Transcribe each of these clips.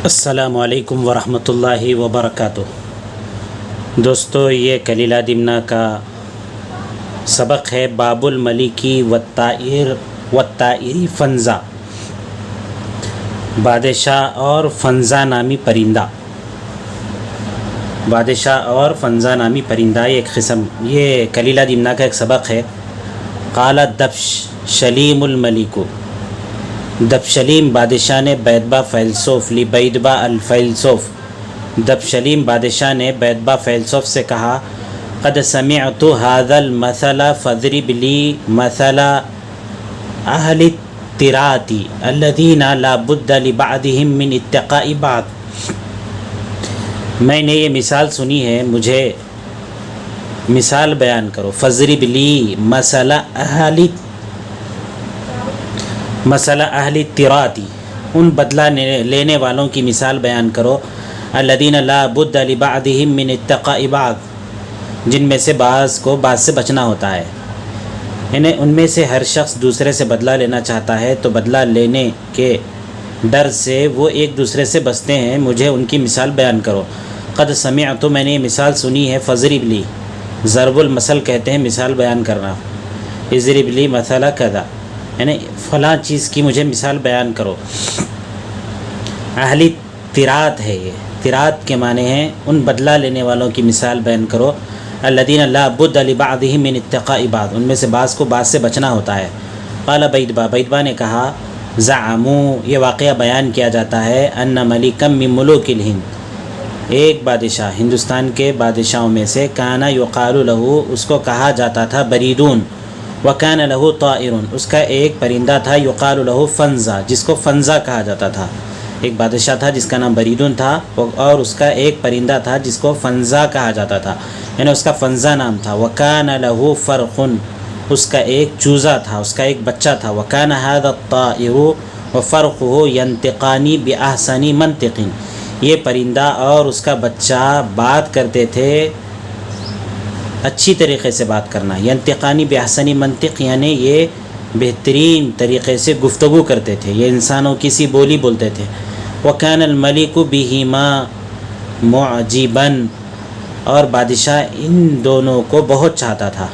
السلام علیکم ورحمۃ اللہ وبرکاتہ۔ دوستو، یہ کلیلہ دمنہ کا سبق ہے باب الملکی والطائر فنزا، بادشاہ اور فنزا نامی پرندہ۔ بادشاہ اور فنزا نامی پرندہ یہ ایک قسم، یہ کلیلہ دمنہ کا ایک سبق ہے۔ قال دبشلیم الملک، دبشلیم بادشاہ نے بیدبا فیلسوف لی بیدبا الفیلسوف، دبشلیم بادشاہ نے بیدبا فیلسوف سے کہا قد سمعت هذا المثل فاضرب لی مثل اہل التراث الذین لا بد لبعضهم من اتقاء بعض۔ میں نے یہ مثال سنی ہے، مجھے مثال بیان کرو۔ فاضرب لی مسئلہ اہل التراث، ان بدلہ لینے والوں کی مثال بیان کرو۔ الذین لا بد لبعضهم من اتقاء بعض، جن میں سے بعض کو بعض سے بچنا ہوتا ہے، یعنی ان میں سے ہر شخص دوسرے سے بدلہ لینا چاہتا ہے تو بدلہ لینے کے ڈر سے وہ ایک دوسرے سے بچتے ہیں۔ مجھے ان کی مثال بیان کرو۔ قد سمعت، میں نے یہ مثال سنی ہے۔ فضرب لی، ضرب المثل کہتے ہیں مثال بیان کرنا۔ اضرب لی مثلا کذا، یعنی فلاں چیز کی مجھے مثال بیان کرو۔ اہل تراث ہے، یہ تراث کے معنی ہیں ان بدلہ لینے والوں کی مثال بیان کرو۔ الذین لا بد لبعضهم من اتقاء بعض، ان میں سے بعض کو بعض سے بچنا ہوتا ہے۔ قال بیدبا، بیدبا نے کہا زعموا، یہ واقعہ بیان کیا جاتا ہے ان ملکا من ملوک الہند، ایک بادشاہ ہندوستان کے بادشاہوں میں سے، کانا یقال له، اس کو کہا جاتا تھا بریدون، وکان له طائر، اس کا ایک پرندہ تھا، یقال له فنزا، جس کو فنزا کہا جاتا تھا۔ ایک بادشاہ تھا جس کا نام بریدون تھا، اور اس کا ایک پرندہ تھا جس کو فنزا کہا جاتا تھا، یعنی اس کا فنزا نام تھا۔ وکان له فرخ، اس کا ایک چوزا تھا، اس کا ایک بچہ تھا۔ وکان هذا الطائر وفرخه ينطقان باحسن منطق، یہ پرندہ اور اس کا بچہ بات کرتے تھے اچھی طریقے سے بات کرنا، ینطقانی باحسن منطق، یعنی یہ بہترین طریقے سے گفتگو کرتے تھے، یہ انسانوں کی سی بولی بولتے تھے۔ وکان الملک بہما معجبا، اور بادشاہ ان دونوں کو بہت چاہتا تھا۔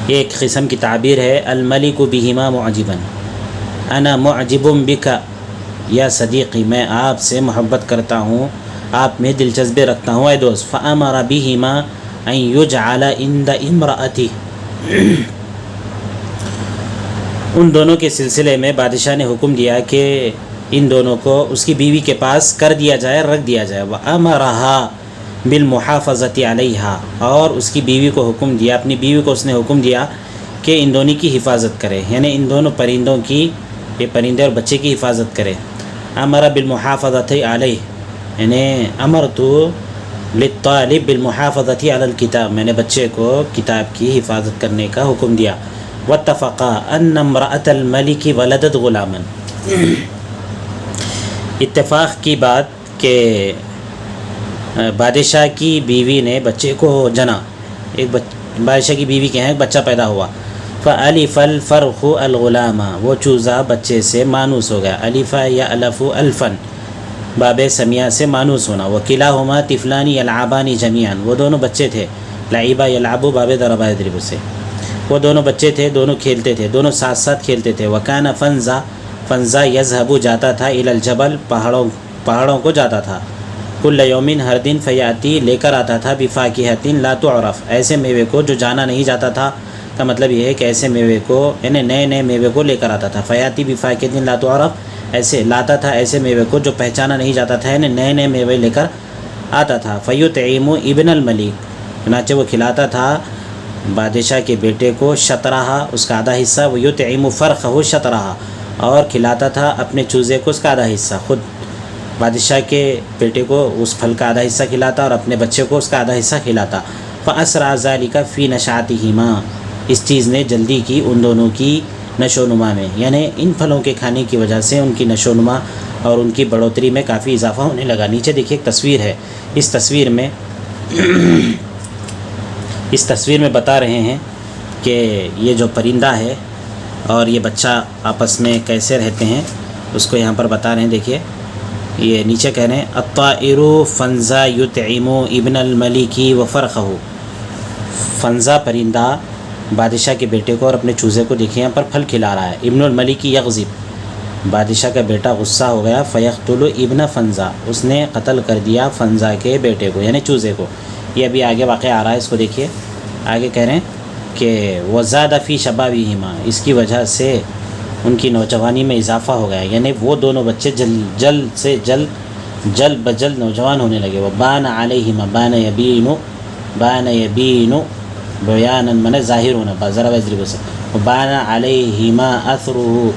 یہ ایک قسم کی تعبیر ہے، الملک بہما معجبا، انا معجب بک یا صدیقی، میں آپ سے محبت کرتا ہوں، آپ میں دلچسپی رکھتا ہوں اے دوست۔ فامر بہما ان یجعل عند امرأتی، ان دونوں کے سلسلے میں بادشاہ نے حکم دیا کہ ان دونوں کو اس کی بیوی کے پاس کر دیا جائے، رکھ دیا جائے۔ وامرها بالمحافظۃ علیہا، اور اس کی بیوی کو حکم دیا، اپنی بیوی کو اس نے حکم دیا کہ ان دونوں کی حفاظت کرے، یعنی ان دونوں پرندوں کی، یہ پرندے اور بچے کی حفاظت کرے۔ امر بالمحافظۃ علیہ، یعنی امرت للطالب بالمحافظۃ علی الکتاب، میں نے بچے کو کتاب کی حفاظت کرنے کا حکم دیا۔ واتفقا ان امرأۃ الملک ولدت غلاما، اتفاق کی بات کہ بادشاہ کی بیوی نے بچے کو جنا، ایک بادشاہ کی بیوی کے ہیں ایک بچہ پیدا ہوا۔ فالف الفرخ الغلام، وہ چوزا بچے سے مانوس ہو گیا۔ الف یا الف الفن، باب سمیہ سے مانوس ہونا۔ وکلاہما طفلان یلعبان جمیعا، وہ دونوں بچے تھے، لعبا یلعب باب ضرب یضرب سے، وہ دونوں بچے تھے، دونوں کھیلتے تھے، دونوں ساتھ ساتھ کھیلتے تھے۔ وکان فنزا، فنزا یذهب جاتا تھا، الی الجبل، پہاڑوں کو جاتا تھا، کل یوم، ہر دن، فیاتی، لے کر آتا تھا، بفاکہۃ لا تعرف، ایسے میوے کو جو جانا نہیں جاتا تھا، کا مطلب یہ ہے کہ ایسے میوے کو، یعنی نئے نئے میوے کو لے کر آتا تھا۔ فیاتی بفاکہۃ لا تعرف، ایسے لاتا تھا ایسے میوے کو جو پہچانا نہیں جاتا تھا، یعنی نئے نئے میوے لے کر آتا تھا۔ فیطعم ابن الملک، چنانچہ وہ کھلاتا تھا بادشاہ کے بیٹے کو، شطرہا، اس کا آدھا حصہ، ویطعم فرخہ شطرہا، اور کھلاتا تھا اپنے چوزے کو اس کا آدھا حصہ، خود بادشاہ کے بیٹے کو اس پھل کا آدھا حصہ کھلاتا اور اپنے بچے کو اس کا آدھا حصہ کھلاتا۔ فاسرع ذلک فی نشأتہما، اس چیز نے جلدی کی ان دونوں کی نشو و نما میں، یعنی ان پھلوں کے کھانے کی وجہ سے ان کی نشو و نما اور ان کی بڑھوتری میں کافی اضافہ ہونے لگا۔ نیچے دیکھیے ایک تصویر ہے، اس تصویر میں بتا رہے ہیں کہ یہ جو پرندہ ہے اور یہ بچہ آپس میں کیسے رہتے ہیں، اس کو یہاں پر بتا رہے ہیں۔ دیکھیے یہ نیچے کہہ رہے ہیں الطائر فنزا یطعم ابن الملکی وفرخہ، فنزا پرندہ بادشاہ کے بیٹے کو اور اپنے چوزے کو دیکھیں یہاں پر پھل کھلا رہا ہے. ابن الملکی یغضب، بادشاہ کا بیٹا غصہ ہو گیا، فیقتل ابن فنزا، اس نے قتل کر دیا فنزا کے بیٹے کو یعنی چوزے کو. یہ ابھی آگے واقعہ آ رہا ہے، اس کو دیکھیے. آگے کہہ رہے ہیں کہ وزاد فی شبابہما، اس کی وجہ سے ان کی نوجوانی میں اضافہ ہو گیا، یعنی وہ دونوں بچے جلد بجلد نوجوان ہونے لگے. وبان علیہما، بان یبین بیانا من ظاہر ہونا، ذرا وزری سے بان علیہما اثرہ،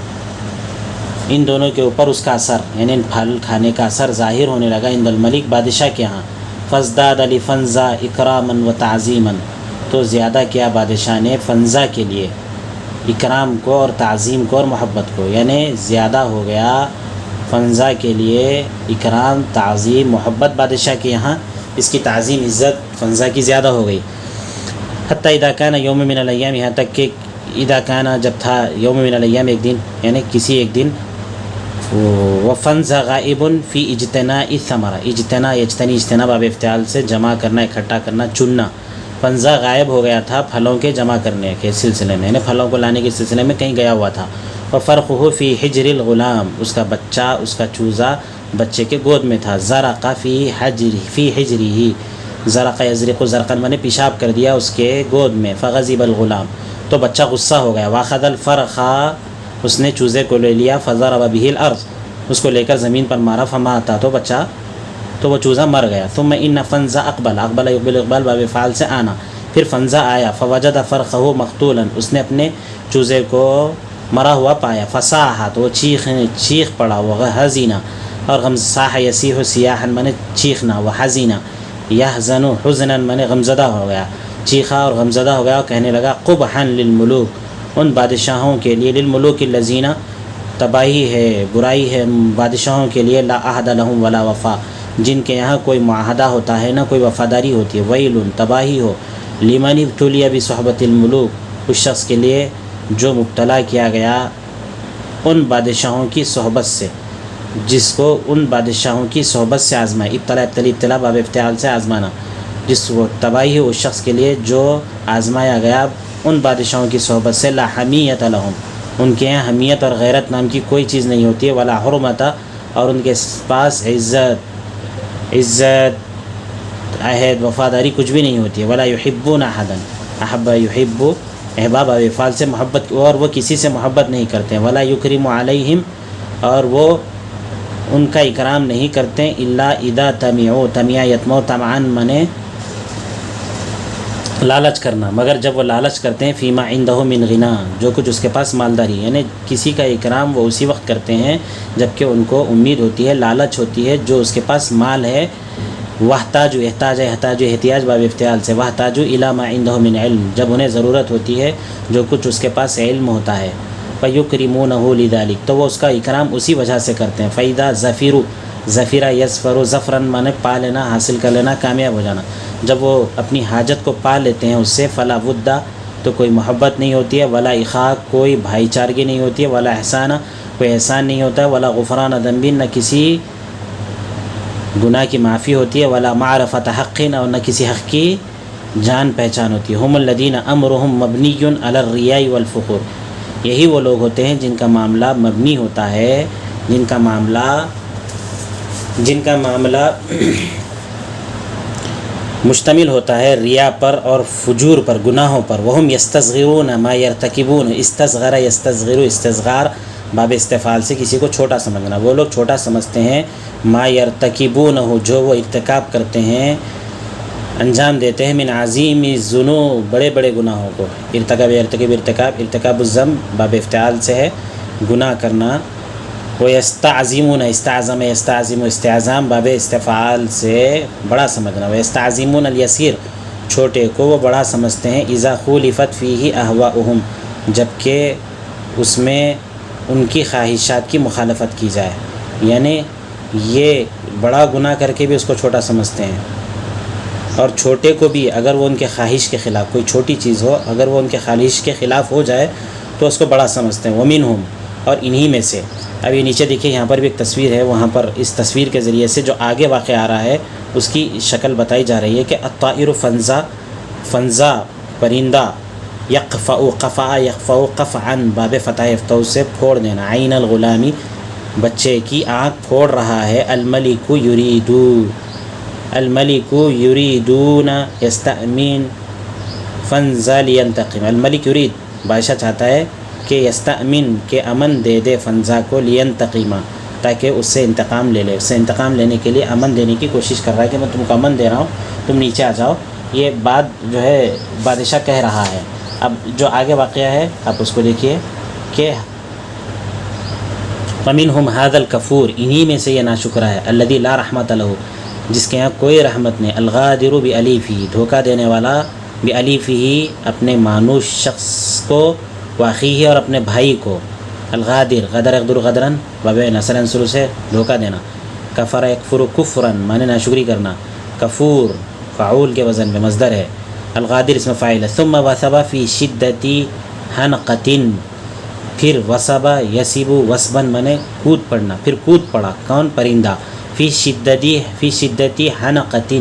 ان دونوں کے اوپر اس کا اثر یعنی پھل کھانے کا اثر ظاہر ہونے لگا عند الملک، بادشاہ کے ہاں. فازداد لفنزا اکراما و تعظیما، تو زیادہ کیا بادشاہ نے فنزا کے لیے اکرام کو اور تعظیم کو اور محبت کو، یعنی زیادہ ہو گیا فنزا کے لیے اکرام تعظیم محبت بادشاہ کے یہاں، اس کی تعظیم عزت فنزا کی زیادہ ہو گئی. حتی اذا کان یوم من الایام، یہاں تک کہ اذا کان جب تھا یوم من الایام ایک دن یعنی کسی ایک دن، وفنزا غائب فی اجتناء الثمرہ، اجتناء باب افتعال سے جمع کرنا، اکٹھا کرنا، چننا. فنزا غائب ہو گیا تھا پھلوں کے جمع کرنے کے سلسلے میں، یعنی پھلوں کو لانے کے سلسلے میں کہیں گیا ہوا تھا. وفرخہ فی حجر الغلام، اس کا بچہ اس کا چوزا بچے کے گود میں تھا. زرق فی حجرہ، زرق یزرق زرقا میں نے پیشاب کر دیا اس کے گود میں. فغضب الغلام، تو بچہ غصہ ہو گیا. واخذ الفرخ، اس نے چوزے کو لے لیا. فضرب به الارض، اس کو لے کر زمین پر مارا. فمات، تو وہ چوزا مر گیا. ثم ان فنزا اقبل اقبال باب فعال سے آنا، پھر فنزا آیا. فوجد فرخہ مقتولا، اس نے اپنے چوزے کو مرا ہوا پایا. فصاح، تو وہ چیخ پڑا. وحزینا، اور صاح یصیح سیاحا من چیخنا. وحزینا یحزن حزنا من غمزدہ ہو گیا، چیخا اور غمزدہ ہو گیا، اور کہنے لگا قبحا للملوک، ان بادشاہوں کے لیے، للملوک الذین، تباہی ہے برائی ہے بادشاہوں کے لیے، لا عہد لہم ولا وفا، جن کے یہاں کوئی معاہدہ ہوتا ہے نہ کوئی وفاداری ہوتی ہے. ویل، تباہی ہو، لمن ابتلی بصحبت الملوک، اس شخص کے لیے جو مبتلا کیا گیا ان بادشاہوں کی صحبت سے، جس کو ان بادشاہوں کی صحبت سے آزمائے. ابتلا باب افتعال سے آزمانا، جس کو تباہی ہو اس شخص کے لیے جو آزمایا گیا ان بادشاہوں کی صحبت سے. لا حمیت لہم، ان کے یہاں حمیت اور غیرت نام کی کوئی چیز نہیں ہوتی ہے. ولا حرمت، اور ان کے پاس عزت عہد وفاداری کچھ بھی نہیں ہوتی ہے. ولا یحبون احدا، احب یحب احباب افعال سے محبت، اور وہ کسی سے محبت نہیں کرتے ہیں. ولا یکرم علیہم، اور وہ ان کا اکرام نہیں کرتے. الا اذا تمعوا، تمیا یتمو طمعا منے لالچ کرنا، مگر جب وہ لالچ کرتے ہیں. فیما عندہ من غنا، جو کچھ اس کے پاس مالداری، یعنی کسی کا اکرام وہ اسی وقت کرتے ہیں جب کہ ان کو امید ہوتی ہے، لالچ ہوتی ہے جو اس کے پاس مال ہے. واحتاج، احتیاج باب افتعال سے. واحتاج الی ما عندہ من علم، جب انہیں ضرورت ہوتی ہے جو کچھ اس کے پاس علم ہوتا ہے. فیکرمونہ لذلک، تو وہ اس کا اکرام اسی وجہ سے کرتے ہیں. فاذا ظفروا، ظفرا یظفر ظفرا مانے پا لینا، حاصل کر لینا، کامیاب ہو جانا. جب وہ اپنی حاجت کو پا لیتے ہیں اس سے. فلا ودا، تو کوئی محبت نہیں ہوتی ہے. ولا اخاء، کوئی بھائی چارگی نہیں ہوتی ہے. ولا احسان، کوئی احسان نہیں ہوتا ہے. ولا غفران ذنب، نہ کسی گناہ کی معافی ہوتی ہے. ولا معرفت حق، اور نہ کسی حق کی جان پہچان ہوتی ہے. هم الذین امرهم مبنی علی الریاء والفخر، یہی وہ لوگ ہوتے ہیں جن کا معاملہ مبنی ہوتا ہے، جن کا معاملہ مشتمل ہوتا ہے ریا پر اور فجور پر، گناہوں پر. وہم یستصغرون ما یرتکبون، استصغر یستصغر، استصغار باب استفعال سے کسی کو چھوٹا سمجھنا. وہ لوگ چھوٹا سمجھتے ہیں ما یرتکبون، جو وہ ارتکاب کرتے ہیں، انجام دیتے ہیں. من عظیم الذنوب، بڑے بڑے گناہوں کو. ارتکاب الذنب باب افتعال سے ہے، گناہ کرنا. وہ یستعظمون، استعظم استعظام باب استفعال سے بڑا سمجھنا. وہ یستعظمون الیسیر، چھوٹے کو وہ بڑا سمجھتے ہیں. اذا خولفت فیہ اہواؤہم، جب کہ اس میں ان کی خواہشات کی مخالفت کی جائے. یعنی یہ بڑا گناہ کر کے بھی اس کو چھوٹا سمجھتے ہیں، اور چھوٹے کو بھی اگر وہ ان کے خواہش کے خلاف، کوئی چھوٹی چیز ہو اگر وہ ان کے خواہش کے خلاف ہو جائے تو اس کو بڑا سمجھتے ہیں. ومنہم، اور انہی میں سے. اب یہ نیچے دیکھیے یہاں پر بھی ایک تصویر ہے، وہاں پر اس تصویر کے ذریعے سے جو آگے واقعہ آ رہا ہے اس کی شکل بتائی جا رہی ہے کہ الطائر فنزا، فنزا پرندہ، یقفع قفع یقفع قفعا باب فتح یفتح سے پھوڑ دینا، عین الغلامی بچے کی آنکھ پھوڑ رہا ہے، الملک یریدو، الملک یریدون یستأمین فنزا لینتقم، الملک یرید بادشاہ چاہتا ہے کہ یستأمن کہ امن دے دے فنزا کو، لینتقیمہ تاکہ اس سے انتقام لے لے، اس سے انتقام لینے کے لیے امن دینے کی کوشش کر رہا ہے کہ میں تم کو امن دے رہا ہوں، تم نیچے آ جاؤ، یہ بات جو ہے بادشاہ کہہ رہا ہے۔ اب جو آگے واقعہ ہے آپ اس کو دیکھیے کہ وَمِنْهُمْ هَذَا الْكَفُورِ، انہی میں سے یہ ناشکرہ ہے، الَّذِي لَا رَحْمَةَ لَهُ جس کے یہاں کوئی رحمت نہیں، الغادر بِأَلِيفِهِ دھوکہ دینے والا، بِأَلِيفِهِ اپنے مانوس شخص کو، واخیہ اور اپنے بھائی کو، الغادر غدر یغدر غدرن باب نصر انصر سے دھوکہ دینا، کفر یکفر کفرن معنی ناشکری کرنا، کفور فعول کے وزن میں مصدر ہے، الغادر اسم فاعل ہے، ثم وثب فی شدت حنقۃ پھر وثب یسب وثبا معنی کود پڑنا، پھر کود پڑا کون پرندہ، فی شدت حنقۃ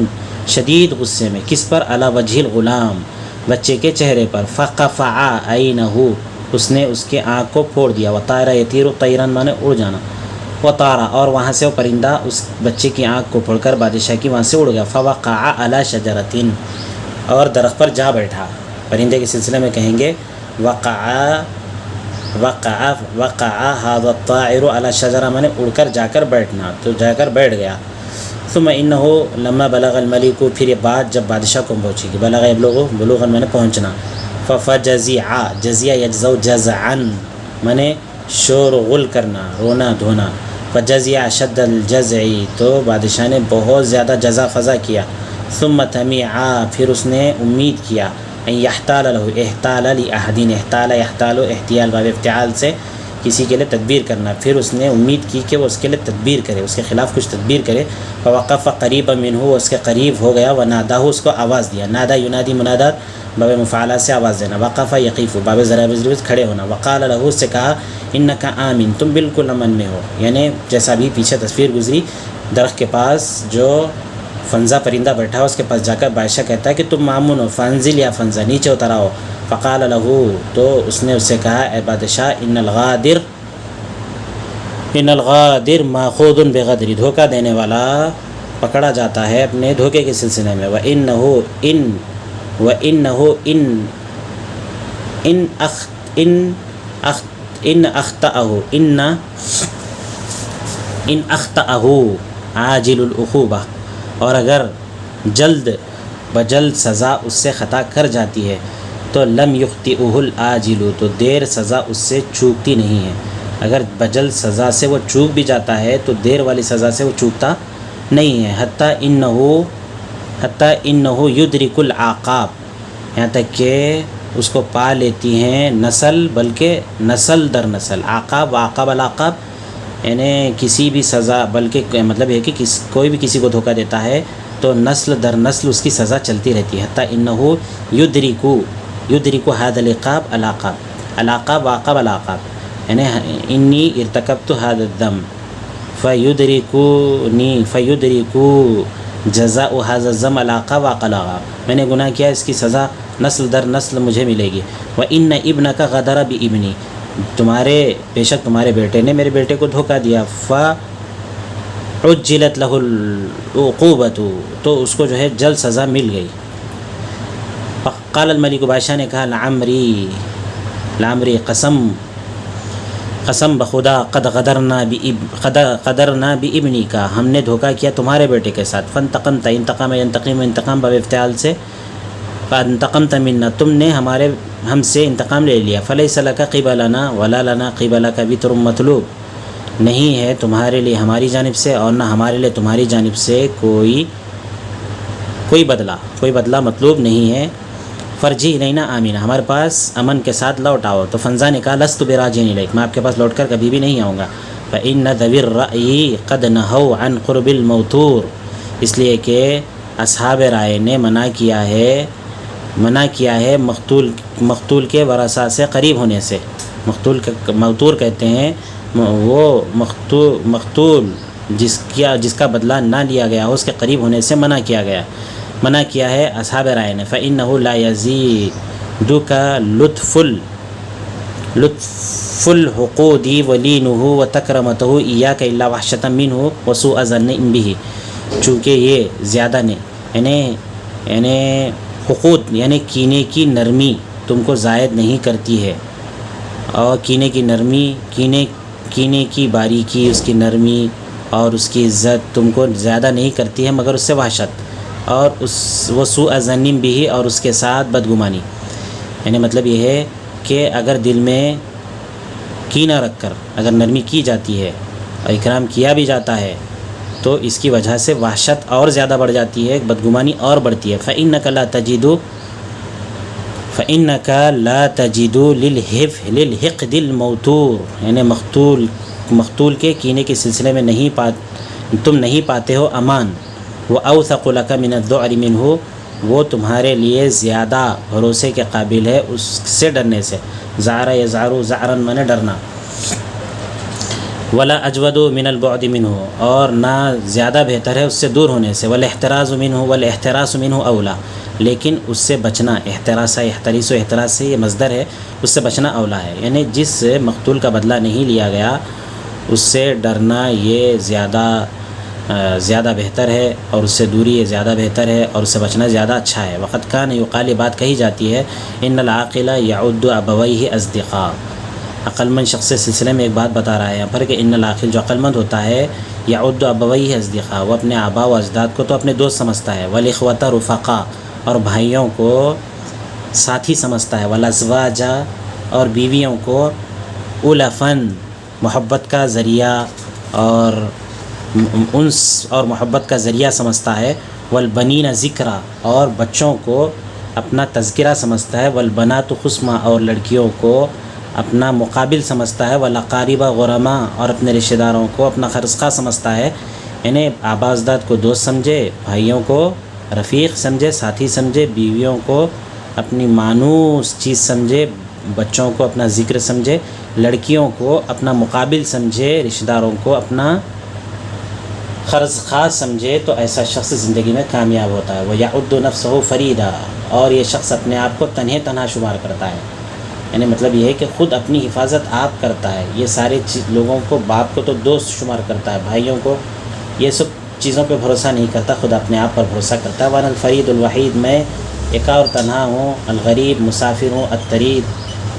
شدید غصے میں، کس پر، علی وجہ الغلام بچے کے چہرے پر، فقفع عینہ اس نے اس کے آنکھ کو پھوڑ دیا، وطار یطیر طیرا معنی اڑ جانا، وطارا اور وہاں سے وہ پرندہ اس بچے کی آنکھ کو پھوڑ کر بادشاہ کی وہاں سے اڑ گیا، فوقع علی شجرۃ اور درخت پر جا بیٹھا، پرندے کے سلسلے میں کہیں گے وقع هذا الطائر علی شجرہ معنی اڑ کر جا کر بیٹھنا، تو جا کر بیٹھ گیا، ثم انہ لما بلغ الملک پھر یہ بات جب بادشاہ کو پہنچے گی، بلغ یبلغ بلوغا معنی پہنچنا، ففجزع جزیہ یجزع جزعا معنی شور غل کرنا رونا دھونا، فجزع اشد الجزع تو بادشاہ نے بہت زیادہ جزع فضا کیا، ثم طمع پھر اس نے امید کیا، ان یحتال له احتال لاحد، احتال یحتال احتیال باب افتعال سے کسی کے لیے تدبیر کرنا، پھر اس نے امید کی کہ وہ اس کے لیے تدبیر کرے، اس کے خلاف کچھ تدبیر کرے، فوقف قریبا منہ وہ اس کے قریب ہو گیا، وناداہ اس کو آواز دیا، نادا ینادی منادات باب مفعلہ سے آواز دینا، وقف یقیف باب ذرا بزرگ کھڑے ہونا، وقال له اس سے کہا انک آمن تم بالکل امن میں ہو، یعنی جیسا بھی پیچھے تصویر گزری درخت کے پاس جو فنزا پرندہ بیٹھا ہو اس کے پاس جا کر بادشاہ کہتا ہے کہ تم مامون ہو، فانزل یا فنزا نیچے اترا ہو، فقال له تو اس نے اس سے کہا اے بادشاہ ان الغادر ماخوذ بغدر دھوکہ دینے والا پکڑا جاتا ہے اپنے دھوکے کے سلسلے میں، ان اخطأہ عاجل العقوبہ اور اگر جلد بجلد سزا اس سے خطا کر جاتی ہے تو لم یخطئہ العاجل تو دیر سزا اس سے چوکتی نہیں ہے، اگر بجلد سزا سے وہ چوک بھی جاتا ہے تو دیر والی سزا سے وہ چوکتا نہیں ہے، حتیٰ انہ یدرک العاقاب یہاں تک کہ اس کو پا لیتی ہیں نسل بلکہ نسل در نسل، عاقاب العاقاب یعنی کسی بھی سزا بلکہ مطلب یہ کہ کوئی بھی کسی کو دھوکہ دیتا ہے تو نسل در نسل اس کی سزا چلتی رہتی ہے، حتیٰ انہ یدرک هذا العقاب العقاب عاقب العاقاب یعنی انی ارتکبت هذا الذنب فیدرک جزاء هذا الذنب العقاب عقل میں نے گناہ کیا اس کی سزا نسل در نسل مجھے ملے گی، وَإِنَّ ابْنَكَ غَدَرَ بِإِبْنِي بے شک تمہارے بیٹے نے میرے بیٹے کو دھوکہ دیا، فعجلت له العقوبۃ تو اس کو جو ہے جلد سزا مل گئی، قال الملک بادشاہ نے کہا لعمری قسم بخدا قد غدرنا بابنی کا ہم نے دھوکہ کیا تمہارے بیٹے کے ساتھ، فانتقمت انتقام باب افتعال سے، فانتقمت منا تم نے ہم سے انتقام لے لیا، فلیس لک قبلنا ولا لنا قبلک بتر مطلوب نہیں ہے تمہارے لیے ہماری جانب سے اور نہ ہمارے لیے تمہاری جانب سے کوئی بدلہ مطلوب نہیں ہے، فرجی الینا آمینہ ہمارے پاس امن کے ساتھ لوٹ آؤ، تو فنزا نے کہا لست براجع الیک میں آپ کے پاس لوٹ کر کبھی بھی نہیں آؤں گا، فإن ذوی الرأی قد نہوا عن قرب الموتور اس لیے کہ اصحاب رائے نے منع کیا ہے منع کیا ہے مقتول کے ورثاء سے قریب ہونے سے. مقتول کہتے ہیں وہ مقتول جس کا بدلہ نہ لیا گیا ہو، اس کے قریب ہونے سے منع کیا ہے اصحاب رائے نے. فإنه لا يزيدك لطف الحقود ولینه وتکرمته إياك إلا وحشة منه وسوء ظن به. چونکہ یہ زیادہ نے یعنی حقود یعنی کینے کی نرمی تم کو زائد نہیں کرتی ہے، اور کینے کی نرمی کینے کی باریکی، اس کی نرمی اور اس کی عزت تم کو زیادہ نہیں کرتی ہے مگر اس سے وحشت، اور وہ سوء ظن بھی، اور اس کے ساتھ بدگمانی. یعنی مطلب یہ ہے کہ اگر دل میں کینہ رکھ کر اگر نرمی کی جاتی ہے اور اکرام کیا بھی جاتا ہے تو اس کی وجہ سے وحشت اور زیادہ بڑھ جاتی ہے، بدگمانی اور بڑھتی ہے. فإنك لا تجد للحقد الموتور، یعنی مقتول کے کینے کے سلسلے میں تم نہیں پاتے ہو امان. وأوثق لك من الذعر منه، وہ تمہارے لیے زیادہ بھروسے کے قابل ہے اس سے ڈرنے سے. زعر یزعر زعرا من ڈرنا. ولا اجود من البعد منه، اور نہ زیادہ بہتر ہے اس سے دور ہونے سے. والاحتراز منه اولا، لیکن اس سے بچنا، احتراس سے یہ مصدر ہے، اس سے بچنا اولا ہے. یعنی جس مقتول کا بدلہ نہیں لیا گیا اس سے ڈرنا یہ زیادہ بہتر ہے، اور اس سے دوری یہ زیادہ بہتر ہے، اور اس سے بچنا زیادہ اچھا ہے. وقت کان یقال، یہ بات کہی جاتی ہے، ان العاقل یعد ابویہ اصدقاء. عقلمند شخص سے سلسلے میں ایک بات بتا رہا ہے یہاں پر کہ ان العاقل، جو عقلمند ہوتا ہے، یعد ابویہ اصدقاء، وہ اپنے آبا و اجداد کو تو اپنے دوست سمجھتا ہے. والاخوۃ رفقاء، اور بھائیوں کو ساتھی سمجھتا ہے. والازواج، اور بیویوں کو الفن، محبت کا ذریعہ اور انس اور محبت کا ذریعہ سمجھتا ہے. والبنین ذکرا، اور بچوں کو اپنا تذکرہ سمجھتا ہے. والبنات خصما، اور لڑکیوں کو اپنا مقابل سمجھتا ہے. والاقارب غرما، اور اپنے رشتہ داروں کو اپنا خرسخواہ سمجھتا ہے. یعنی آبا اجداد کو دوست سمجھے، بھائیوں کو رفیق سمجھے، ساتھی سمجھے، بیویوں کو اپنی مانوس چیز سمجھے، بچوں کو اپنا ذکر سمجھے، لڑکیوں کو اپنا مقابل سمجھے، رشتہ داروں کو اپنا قرض خاص سمجھے، تو ایسا شخص زندگی میں کامیاب ہوتا ہے. وَيَعُدُّ نَفْسَهُ فَرِيدًا، اور یہ شخص اپنے آپ کو تنہا شمار کرتا ہے. یعنی مطلب یہ ہے کہ خود اپنی حفاظت آپ کرتا ہے. یہ سارے لوگوں کو، باپ کو تو دوست شمار کرتا ہے، بھائیوں کو یہ سب چیزوں پہ بھروسہ نہیں کرتا، خود اپنے آپ پر بھروسہ کرتا ہے. وَأَنَا الْفَرِيدُ الْوَحِيدُ، میں ایکا اور تنہا ہوں. الغریب، مسافر ہوں. الطرید،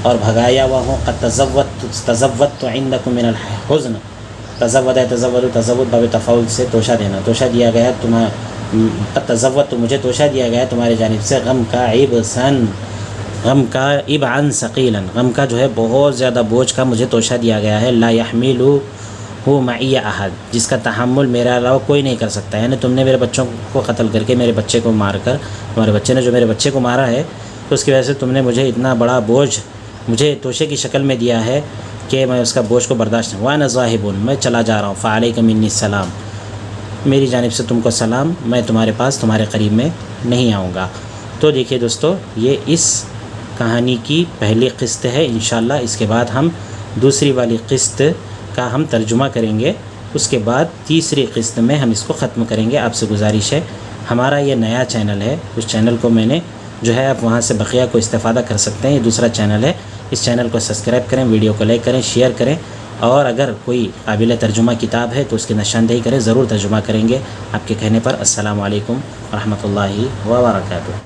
اور بھگایا ہوا ہوں. قد تزودت عندکم من الحزن، تزود باب تفاعل سے توشہ دینا، توشہ دیا گیا قد تزودت، مجھے توشہ دیا گیا تمہاری جانب سے. غم کا ابعن ثقیلا، غم کا جو ہے بہت زیادہ بوجھ کا مجھے توشہ دیا گیا ہے. لا يحملہ معی احد، جس کا تحمل میرے علاوہ کوئی نہیں کر سکتا. یعنی تم نے میرے بچوں کو قتل کر کے، میرے بچے کو مار کر، تمہارے بچے نے جو میرے بچے کو مارا ہے، تو اس کی وجہ سے تم نے مجھے اتنا بڑا بوجھ مجھے توشے کی شکل میں دیا ہے کہ میں اس کا بوجھ کو برداشت نہیں. وَأَنَا ذَاهِبٌ، میں چلا جا رہا ہوں. فَعَلَيْكَ مِنِّي السَّلَامُ، میری جانب سے تم کو سلام، میں تمہارے پاس، تمہارے قریب میں نہیں آؤں گا. تو دیکھیے دوستو، یہ اس کہانی کی پہلی قسط ہے. انشاءاللہ اس کے بعد ہم دوسری والی قسط کا ہم ترجمہ کریں گے. اس کے بعد تیسری قسط میں ہم اس کو ختم کریں گے. آپ سے گزارش ہے، ہمارا یہ نیا چینل ہے، اس چینل کو میں نے جو ہے آپ وہاں سے بقیہ کو استفادہ کر سکتے ہیں. یہ دوسرا چینل ہے، اس چینل کو سبسکرائب کریں، ویڈیو کو لائک کریں، شیئر کریں، اور اگر کوئی قابل ترجمہ کتاب ہے تو اس کی نشاندہی کریں، ضرور ترجمہ کریں گے آپ کے کہنے پر. السلام علیکم ورحمۃ اللہ وبرکاتہ.